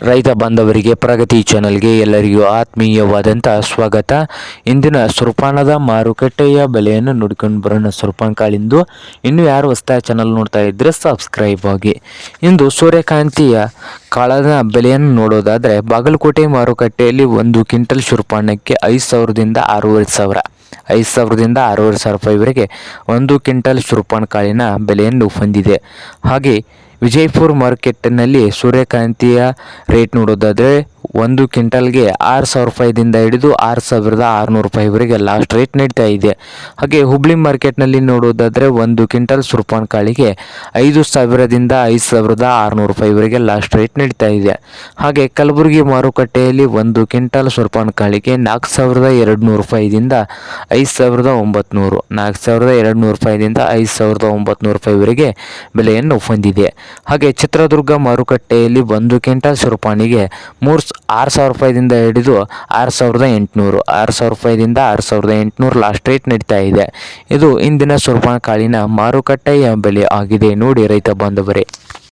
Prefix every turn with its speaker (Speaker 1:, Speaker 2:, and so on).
Speaker 1: ರೈತ ಬಾಂಧವರಿಗೆ ಪ್ರಗತಿ ಚಾನಲ್ಗೆ ಎಲ್ಲರಿಗೂ ಆತ್ಮೀಯವಾದಂಥ ಸ್ವಾಗತ. ಇಂದಿನ ಸುರ್ಪಾನದ ಮಾರುಕಟ್ಟೆಯ ಬೆಲೆಯನ್ನು ನೋಡಿಕೊಂಡು ಬರೋಣ. ಸುರ್ಪಾನ ಕಾಳಿಂದು ಇನ್ನೂ ಯಾರು ಹೊಸದಾಗಿ ಚಾನಲ್ ನೋಡ್ತಾ ಇದ್ದರೆ ಸಬ್ಸ್ಕ್ರೈಬ್ ಆಗಿ. ಇಂದು ಸೂರ್ಯಕಾಂತಿಯ ಕಾಳದ ಬೆಲೆಯನ್ನು ನೋಡೋದಾದರೆ ಬಾಗಲಕೋಟೆ ಮಾರುಕಟ್ಟೆಯಲ್ಲಿ 1 ಕ್ವಿಂಟಲ್ ಸುರ್ಪಾನಕ್ಕೆ 5,000ದಿಂದ 6,500 5,000ದಿಂದ 6,500 ರೂಪಾಯಿವರೆಗೆ 1 ಕ್ವಿಂಟಲ್ ಸುರ್ಪಾನ ಕಾಳಿನ ಬೆಲೆಯನ್ನು ಹೊಂದಿದೆ. ಹಾಗೆ ವಿಜಯಪುರ ಮಾರ್ಕೆಟ್ನಲ್ಲಿ ಸೂರ್ಯಕಾಂತಿಯ ರೇಟ್ ನೋಡೋದಾದರೆ 1 ಕ್ವಿಂಟಲ್ಗೆ 6,000 ರೂಪಾಯಿದಿಂದ ಹಿಡಿದು 6,600 ರೂಪಾಯಿವರೆಗೆ ಲಾಸ್ಟ್ ರೇಟ್ ನಡೀತಾ ಇದೆ. ಹಾಗೆ ಹುಬ್ಳಿ ಮಾರ್ಕೆಟ್ನಲ್ಲಿ ನೋಡೋದಾದರೆ 1 ಕ್ವಿಂಟಲ್ ಸುರ್ಪಾನ ಕಾಳಿಗೆ 5,000ದಿಂದ 5,600 ರೂಪಾಯಿವರೆಗೆ ಲಾಸ್ಟ್ ರೇಟ್ ನಡೀತಾ ಇದೆ. ಹಾಗೆ ಕಲಬುರಗಿ ಮಾರುಕಟ್ಟೆಯಲ್ಲಿ 1 ಕ್ವಿಂಟಲ್ ಸುರ್ಪಾನ ಕಾಳಿಗೆ 4,200 ರೂಪಾಯಿದಿಂದ 5,900 4,200 ರೂಪಾಯಿದಿಂದ 5,900 ರೂಪಾಯಿವರೆಗೆ ಬೆಲೆಯನ್ನು ಹೊಂದಿದೆ. ಹಾಗೆ ಚಿತ್ರದುರ್ಗ ಮಾರುಕಟ್ಟೆಯಲ್ಲಿ 1 ಕ್ವಿಂಟಲ್ ಸುರ್ಪಾನಿಗೆ 6,000 ರೂಪಾಯಿದಿಂದ ಹಿಡಿದು 6,800 6,000 ರೂಪಾಯಿದಿಂದ 6,800 ಲಾಸ್ಟ್ ರೇಟ್ ನಡೀತಾ ಇದೆ. ಇದು ಇಂದಿನ ಸುರ್ಪಾನ ಕಾಳಿನ ಮಾರುಕಟ್ಟೆಯ ಬೆಲೆ ಆಗಿದೆ ನೋಡಿ ರೈತ ಬಾಂಧವರೇ.